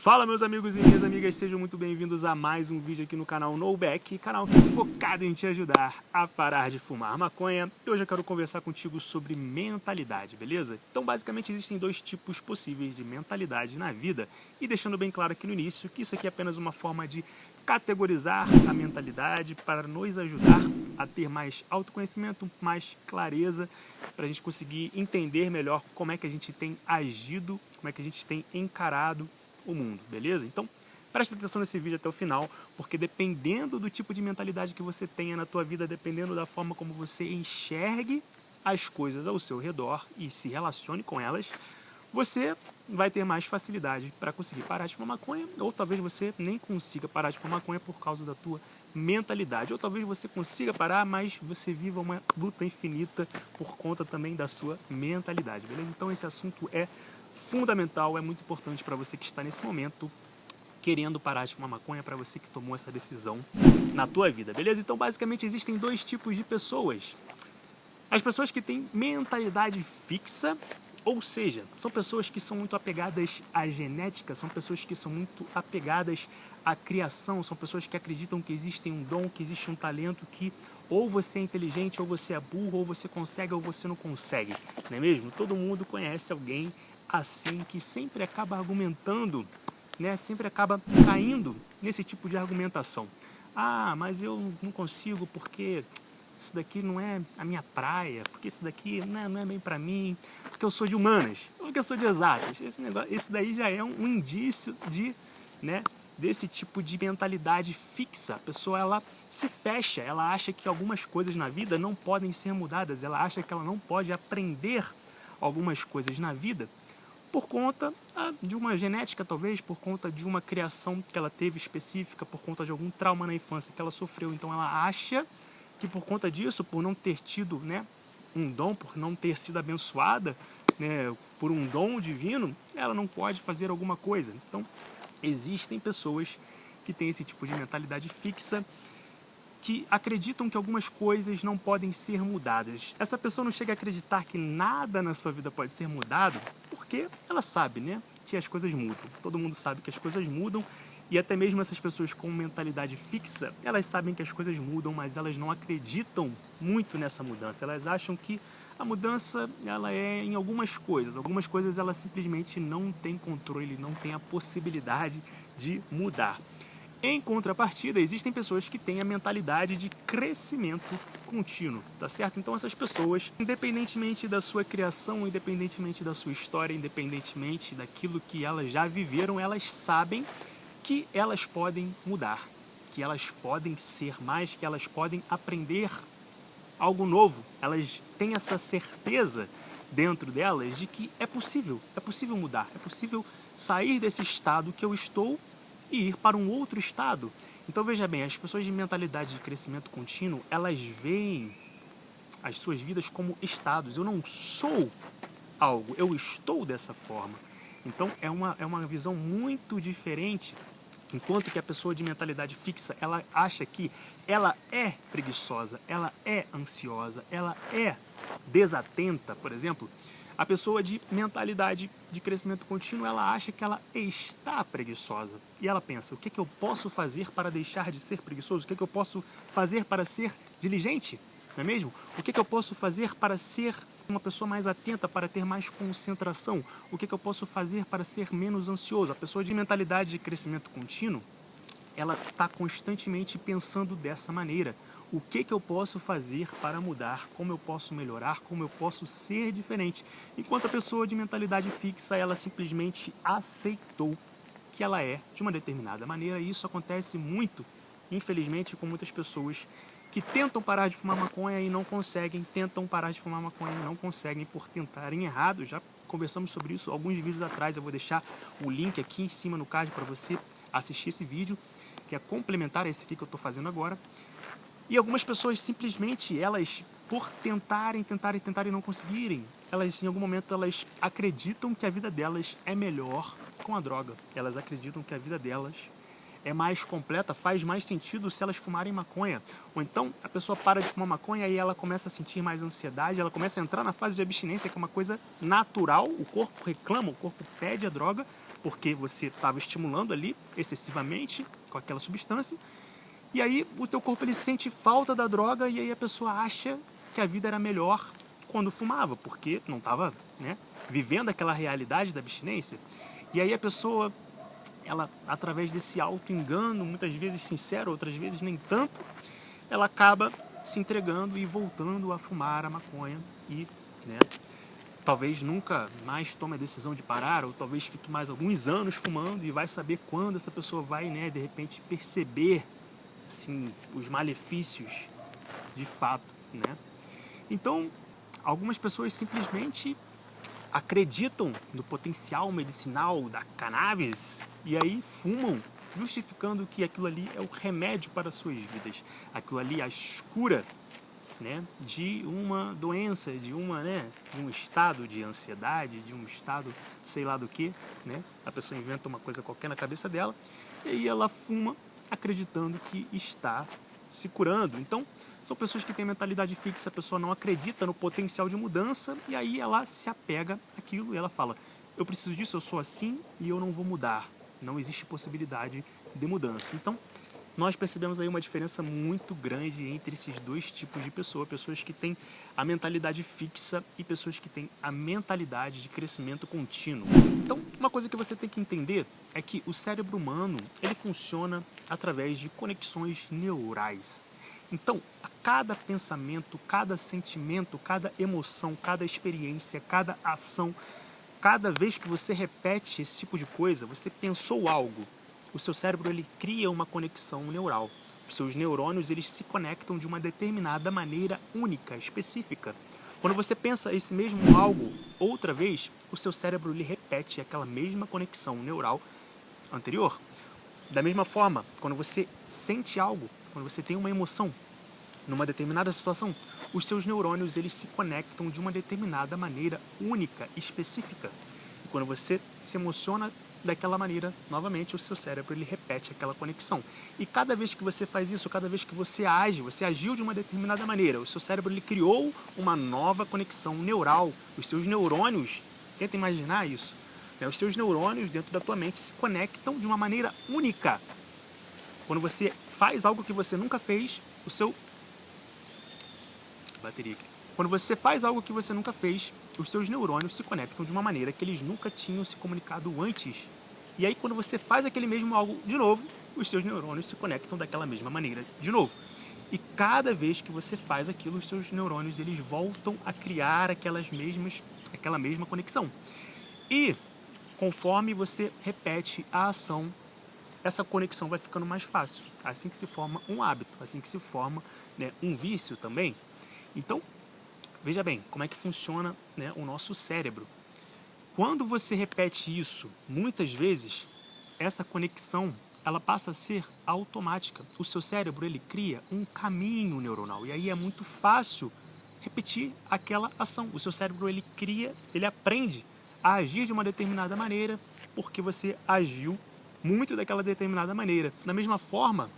Fala meus amigos e minhas amigas, sejam muito bem-vindos a mais um vídeo aqui no canal Knowback, canal que é focado em te ajudar a parar de fumar maconha. E hoje eu quero conversar contigo sobre mentalidade, beleza? Então basicamente existem dois tipos possíveis de mentalidade na vida, e deixando bem claro aqui no início que isso aqui é apenas uma forma de categorizar a mentalidade para nos ajudar a ter mais autoconhecimento, mais clareza, para a gente conseguir entender melhor como é que a gente tem agido, como é que a gente tem encarado o mundo, beleza? Então, preste atenção nesse vídeo até o final, porque dependendo do tipo de mentalidade que você tenha na tua vida, dependendo da forma como você enxergue as coisas ao seu redor e se relacione com elas, você vai ter mais facilidade para conseguir parar de fumar maconha, ou talvez você nem consiga parar de fumar maconha por causa da tua mentalidade, ou talvez você consiga parar, mas você viva uma luta infinita por conta também da sua mentalidade, beleza? Então esse assunto é fundamental, é muito importante para você que está nesse momento querendo parar de fumar maconha, para você que tomou essa decisão na tua vida, beleza? Então basicamente existem dois tipos de pessoas. As pessoas que têm mentalidade fixa, ou seja, são pessoas que são muito apegadas à genética, são pessoas que são muito apegadas à criação, são pessoas que acreditam que existe um dom, que existe um talento, que ou você é inteligente, ou você é burro, ou você consegue, ou você não consegue, não é mesmo? Todo mundo conhece alguém assim que sempre acaba argumentando, né? Sempre acaba caindo nesse tipo de argumentação. Ah, mas eu não consigo porque isso daqui não é a minha praia, porque isso daqui não é bem para mim, porque eu sou de humanas, porque eu sou de exatas. Esse daí já é um indício de, né, desse tipo de mentalidade fixa. A pessoa, ela se fecha, ela acha que algumas coisas na vida não podem ser mudadas, ela acha que ela não pode aprender algumas coisas na vida por conta de uma genética, talvez, por conta de uma criação que ela teve específica, por conta de algum trauma na infância que ela sofreu. Então ela acha que por conta disso, por não ter tido, né, um dom, por não ter sido abençoada, né, por um dom divino, ela não pode fazer alguma coisa. Então existem pessoas que têm esse tipo de mentalidade fixa, que acreditam que algumas coisas não podem ser mudadas. Essa pessoa não chega a acreditar que nada na sua vida pode ser mudado, porque ela sabe, né, que as coisas mudam. Todo mundo sabe que as coisas mudam, e até mesmo essas pessoas com mentalidade fixa, elas sabem que as coisas mudam, mas elas não acreditam muito nessa mudança. Elas acham que a mudança, ela é em algumas coisas ela simplesmente não tem controle, não tem a possibilidade de mudar. Em contrapartida, existem pessoas que têm a mentalidade de crescimento contínuo, tá certo? Então essas pessoas, independentemente da sua criação, independentemente da sua história, independentemente daquilo que elas já viveram, elas sabem que elas podem mudar, que elas podem ser mais, que elas podem aprender algo novo. Elas têm essa certeza dentro delas de que é possível mudar, é possível sair desse estado que eu estou e ir para um outro estado. Então veja bem, as pessoas de mentalidade de crescimento contínuo, elas veem as suas vidas como estados. Eu não sou algo, eu estou dessa forma. Então é uma visão muito diferente. Enquanto que a pessoa de mentalidade fixa, ela acha que ela é preguiçosa, ela é ansiosa, ela é desatenta, por exemplo. A pessoa de mentalidade de crescimento contínuo, ela acha que ela está preguiçosa. E ela pensa, o que eu posso fazer para deixar de ser preguiçoso? O que eu posso fazer para ser diligente? Não é mesmo? O que eu posso fazer para ser uma pessoa mais atenta, para ter mais concentração? O que eu posso fazer para ser menos ansioso? A pessoa de mentalidade de crescimento contínuo, ela está constantemente pensando dessa maneira. O que eu posso fazer para mudar? Como eu posso melhorar? Como eu posso ser diferente? Enquanto a pessoa de mentalidade fixa, ela simplesmente aceitou que ela é de uma determinada maneira. E isso acontece muito, infelizmente, com muitas pessoas que tentam parar de fumar maconha e não conseguem, tentam parar de fumar maconha e não conseguem por tentarem errado. Já conversamos sobre isso alguns vídeos atrás, eu vou deixar o link aqui em cima no card para você assistir esse vídeo, que é complementar a esse aqui que eu estou fazendo agora. E algumas pessoas simplesmente, elas, por tentarem e não conseguirem, elas em algum momento elas acreditam que a vida delas é melhor com a droga. Elas acreditam que a vida delas é mais completa, faz mais sentido se elas fumarem maconha. Ou então a pessoa para de fumar maconha e ela começa a sentir mais ansiedade, ela começa a entrar na fase de abstinência, que é uma coisa natural, o corpo reclama, o corpo pede a droga, porque você estava estimulando ali excessivamente com aquela substância, e aí o teu corpo ele sente falta da droga, e aí a pessoa acha que a vida era melhor quando fumava, porque não estava, né, vivendo aquela realidade da abstinência. E aí a pessoa, ela, através desse auto-engano, muitas vezes sincero, outras vezes nem tanto, ela acaba se entregando e voltando a fumar a maconha e, né, talvez nunca mais tome a decisão de parar, ou talvez fique mais alguns anos fumando, e vai saber quando essa pessoa vai, né, de repente perceber, assim, os malefícios de fato, né? Então, algumas pessoas simplesmente acreditam no potencial medicinal da cannabis e aí fumam, justificando que aquilo ali é o remédio para as suas vidas, aquilo ali é a cura, né, de uma doença, de um estado de ansiedade, de um estado sei lá do que, né? A pessoa inventa uma coisa qualquer na cabeça dela e aí ela fuma acreditando que está se curando. Então, são pessoas que têm mentalidade fixa, a pessoa não acredita no potencial de mudança e aí ela se apega àquilo e ela fala: eu preciso disso, eu sou assim e eu não vou mudar. Não existe possibilidade de mudança. Então, nós percebemos aí uma diferença muito grande entre esses dois tipos de pessoa, pessoas que têm a mentalidade fixa e pessoas que têm a mentalidade de crescimento contínuo. Então, uma coisa que você tem que entender é que o cérebro humano, ele funciona através de conexões neurais. Então, a cada pensamento, cada sentimento, cada emoção, cada experiência, cada ação, cada vez que você repete esse tipo de coisa, você pensou algo, o seu cérebro ele cria uma conexão neural. Os seus neurônios eles se conectam de uma determinada maneira única, específica. Quando você pensa esse mesmo algo outra vez, o seu cérebro ele repete aquela mesma conexão neural anterior. Da mesma forma, quando você sente algo, quando você tem uma emoção numa determinada situação, os seus neurônios eles se conectam de uma determinada maneira única, específica. E quando você se emociona daquela maneira, novamente, o seu cérebro ele repete aquela conexão. E cada vez que você faz isso, cada vez que você age, você agiu de uma determinada maneira, o seu cérebro ele criou uma nova conexão neural. Os seus neurônios, tenta imaginar isso, né? Os seus neurônios dentro da tua mente se conectam de uma maneira única. Quando você faz algo que você nunca fez, o seu... bateria aqui. Quando você faz algo que você nunca fez, os seus neurônios se conectam de uma maneira que eles nunca tinham se comunicado antes. E aí, quando você faz aquele mesmo algo de novo, os seus neurônios se conectam daquela mesma maneira de novo. E cada vez que você faz aquilo, os seus neurônios eles voltam a criar aquela mesma conexão. E conforme você repete a ação, essa conexão vai ficando mais fácil. Assim que se forma um hábito, assim que se forma, né, um vício também. Então, veja bem como é que funciona, né, o nosso cérebro. Quando você repete isso muitas vezes, essa conexão ela passa a ser automática. O seu cérebro ele cria um caminho neuronal e aí é muito fácil repetir aquela ação. O seu cérebro ele aprende a agir de uma determinada maneira porque você agiu muito daquela determinada maneira. Da mesma forma,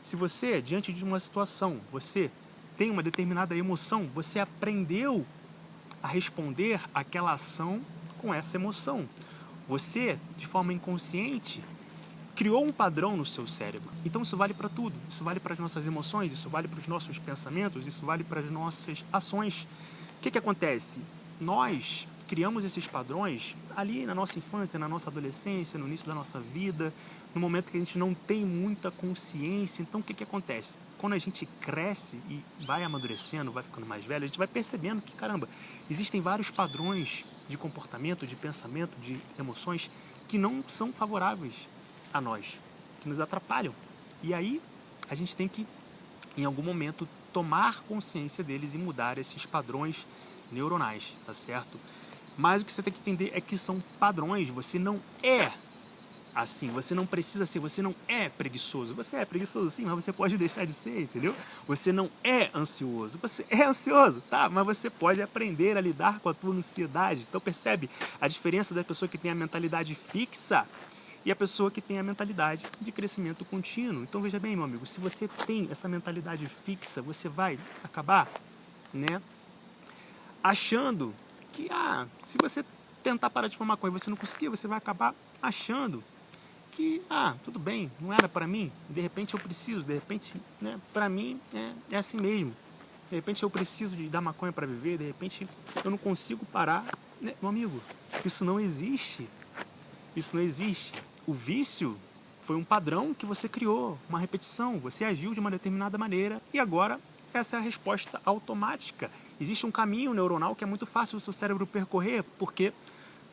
se você diante de uma situação, você tem uma determinada emoção, você aprendeu a responder àquela ação com essa emoção. Você, de forma inconsciente, criou um padrão no seu cérebro. Então isso vale para tudo. Isso vale para as nossas emoções, isso vale para os nossos pensamentos, isso vale para as nossas ações. O que acontece? Nós criamos esses padrões ali na nossa infância, na nossa adolescência, no início da nossa vida, no momento que a gente não tem muita consciência. Então o que acontece? Quando a gente cresce e vai amadurecendo, vai ficando mais velho, a gente vai percebendo que, caramba, existem vários padrões de comportamento, de pensamento, de emoções que não são favoráveis a nós, que nos atrapalham. E aí a gente tem que, em algum momento, tomar consciência deles e mudar esses padrões neuronais, tá certo? Mas o que você tem que entender é que são padrões, você não é assim, você não precisa ser, você não é preguiçoso. Você é preguiçoso sim, mas você pode deixar de ser, entendeu? Você não é ansioso, você é ansioso, tá? Mas você pode aprender a lidar com a tua ansiedade. Então percebe a diferença da pessoa que tem a mentalidade fixa e a pessoa que tem a mentalidade de crescimento contínuo. Então veja bem, meu amigo, se você tem essa mentalidade fixa, você vai acabar, né, achando que, se você tentar parar de fumar maconha e você não conseguir, você vai acabar achando que, tudo bem, não era para mim, de repente eu preciso, de repente, né, para mim é assim mesmo. De repente eu preciso da maconha para viver, de repente eu não consigo parar. Né? Meu amigo, isso não existe. Isso não existe. O vício foi um padrão que você criou, uma repetição, você agiu de uma determinada maneira e agora essa é a resposta automática. Existe um caminho neuronal que é muito fácil do seu cérebro percorrer, porque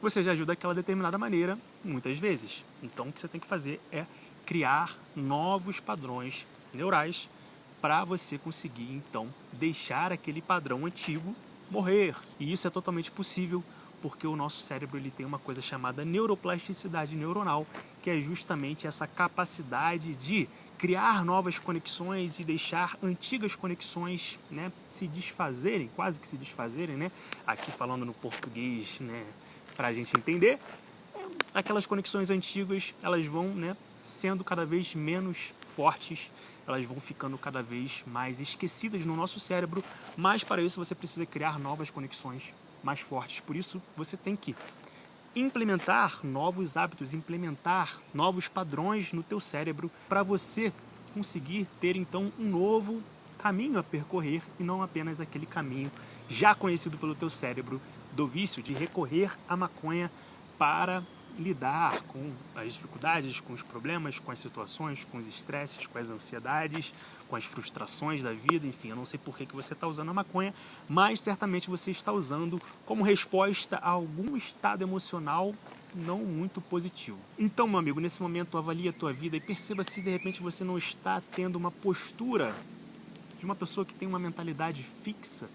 você já agiu daquela determinada maneira muitas vezes. Então o que você tem que fazer é criar novos padrões neurais para você conseguir, então, deixar aquele padrão antigo morrer. E isso é totalmente possível porque o nosso cérebro ele tem uma coisa chamada neuroplasticidade neuronal, que é justamente essa capacidade de criar novas conexões e deixar antigas conexões, né, se desfazerem, quase que se desfazerem, né? Aqui falando no português, né, para a gente entender, aquelas conexões antigas, elas vão, né, sendo cada vez menos fortes, elas vão ficando cada vez mais esquecidas no nosso cérebro, mas para isso você precisa criar novas conexões mais fortes. Por isso você tem que implementar novos hábitos, implementar novos padrões no teu cérebro para você conseguir ter então um novo caminho a percorrer e não apenas aquele caminho já conhecido pelo teu cérebro do vício de recorrer à maconha para lidar com as dificuldades, com os problemas, com as situações, com os estresses, com as ansiedades, com as frustrações da vida, enfim, eu não sei por que você está usando a maconha, mas certamente você está usando como resposta a algum estado emocional não muito positivo. Então, meu amigo, nesse momento avalie a tua vida e perceba se de repente você não está tendo uma postura de uma pessoa que tem uma mentalidade fixa,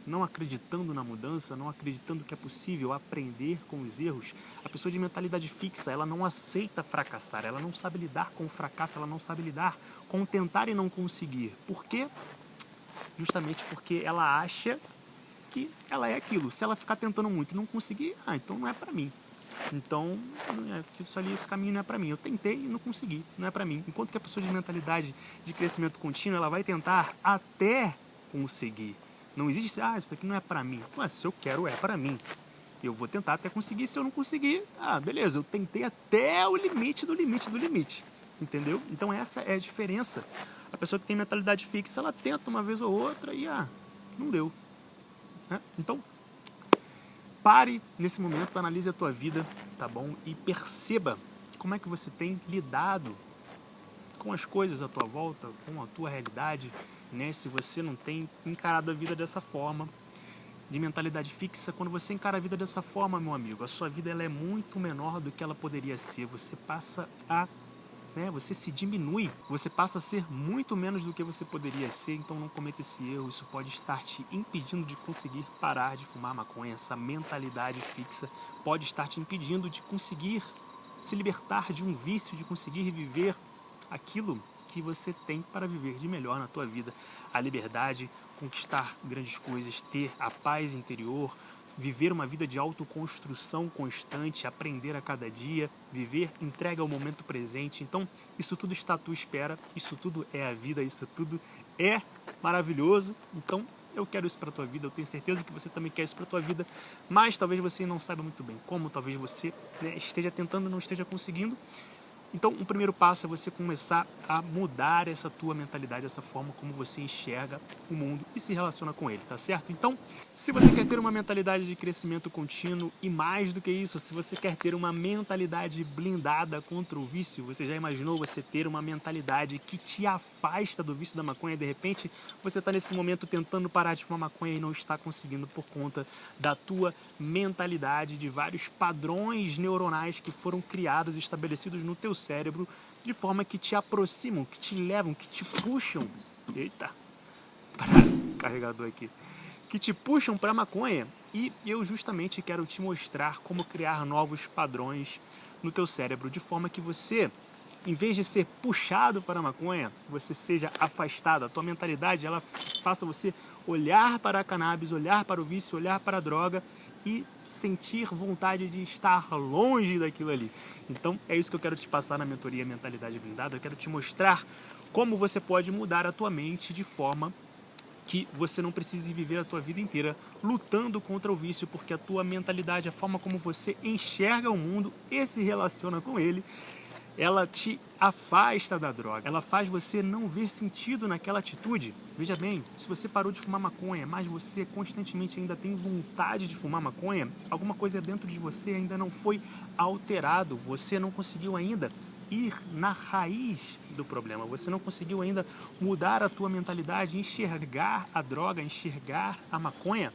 não acreditando na mudança, não acreditando que é possível aprender com os erros. A pessoa de mentalidade fixa, ela não aceita fracassar, ela não sabe lidar com o fracasso, ela não sabe lidar com tentar e não conseguir. Por quê? Justamente porque ela acha que ela é aquilo. Se ela ficar tentando muito e não conseguir, então não é pra mim. Então, isso ali, esse caminho não é pra mim. Eu tentei e não consegui, não é pra mim. Enquanto que a pessoa de mentalidade de crescimento contínuo, ela vai tentar até conseguir. Não existe, isso daqui não é pra mim. Mas se eu quero, é pra mim. Eu vou tentar até conseguir. Se eu não conseguir, beleza, eu tentei até o limite do limite do limite. Entendeu? Então essa é a diferença. A pessoa que tem mentalidade fixa, ela tenta uma vez ou outra e, não deu. Então, pare nesse momento, analise a tua vida, tá bom? E perceba como é que você tem lidado com as coisas à tua volta, com a tua realidade, né? Se você não tem encarado a vida dessa forma, de mentalidade fixa, quando você encara a vida dessa forma, meu amigo, a sua vida ela é muito menor do que ela poderia ser. Você passa você se diminui, você passa a ser muito menos do que você poderia ser, então não cometa esse erro, isso pode estar te impedindo de conseguir parar de fumar maconha, essa mentalidade fixa pode estar te impedindo de conseguir se libertar de um vício, de conseguir viver aquilo que você tem para viver de melhor na tua vida, a liberdade, conquistar grandes coisas, ter a paz interior, viver uma vida de autoconstrução constante, aprender a cada dia, viver entrega ao momento presente. Então, isso tudo está à tua espera, isso tudo é a vida, isso tudo é maravilhoso. Então, eu quero isso para a tua vida, eu tenho certeza que você também quer isso para a tua vida, mas talvez você não saiba muito bem como, talvez você esteja tentando e não esteja conseguindo. Então, o primeiro passo é você começar a mudar essa tua mentalidade, essa forma como você enxerga o mundo e se relaciona com ele, tá certo? Então, se você quer ter uma mentalidade de crescimento contínuo e mais do que isso, se você quer ter uma mentalidade blindada contra o vício, você já imaginou você ter uma mentalidade que te afasta do vício da maconha e de repente você está nesse momento tentando parar de fumar maconha e não está conseguindo por conta da tua mentalidade, de vários padrões neuronais que foram criados e estabelecidos no teu cérebro de forma que te aproximam, que te levam, que te puxam. Eita, carregador aqui. Que te puxam para a maconha. E eu justamente quero te mostrar como criar novos padrões no teu cérebro de forma que você, em vez de ser puxado para a maconha, você seja afastado. A tua mentalidade, ela faça você olhar para a cannabis, olhar para o vício, olhar para a droga e sentir vontade de estar longe daquilo ali. Então, é isso que eu quero te passar na mentoria Mentalidade Blindada. Eu quero te mostrar como você pode mudar a tua mente de forma que você não precise viver a tua vida inteira lutando contra o vício, porque a tua mentalidade, a forma como você enxerga o mundo e se relaciona com ele, ela te afasta da droga, ela faz você não ver sentido naquela atitude. Veja bem, se você parou de fumar maconha, mas você constantemente ainda tem vontade de fumar maconha, alguma coisa dentro de você ainda não foi alterado, você não conseguiu ainda ir na raiz do problema, você não conseguiu ainda mudar a tua mentalidade, enxergar a droga, enxergar a maconha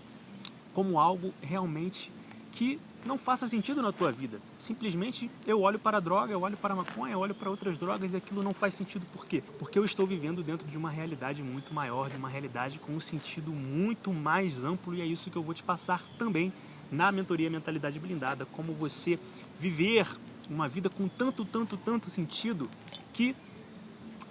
como algo realmente que não faça sentido na tua vida. Simplesmente eu olho para a droga, eu olho para a maconha, eu olho para outras drogas e aquilo não faz sentido. Por quê? Porque eu estou vivendo dentro de uma realidade muito maior, de uma realidade com um sentido muito mais amplo, e é isso que eu vou te passar também na mentoria Mentalidade Blindada, como você viver uma vida com tanto sentido que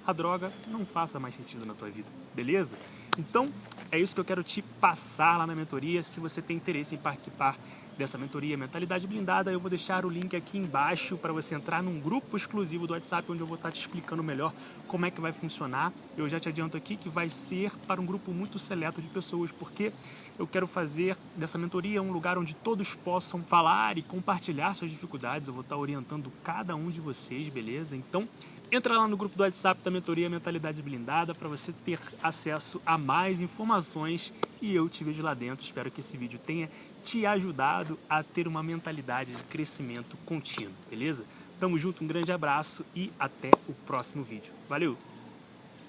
a droga não faça mais sentido na tua vida, beleza? Então, é isso que eu quero te passar lá na mentoria. Se você tem interesse em participar dessa mentoria Mentalidade Blindada, eu vou deixar o link aqui embaixo para você entrar num grupo exclusivo do WhatsApp, onde eu vou estar te explicando melhor como é que vai funcionar. Eu já te adianto aqui que vai ser para um grupo muito seleto de pessoas, porque eu quero fazer dessa mentoria um lugar onde todos possam falar e compartilhar suas dificuldades. Eu vou estar orientando cada um de vocês, beleza? Então, entra lá no grupo do WhatsApp da mentoria Mentalidade Blindada para você ter acesso a mais informações, e eu te vejo lá dentro. Espero que esse vídeo tenha te ajudado a ter uma mentalidade de crescimento contínuo, beleza? Tamo junto, um grande abraço e até o próximo vídeo. Valeu!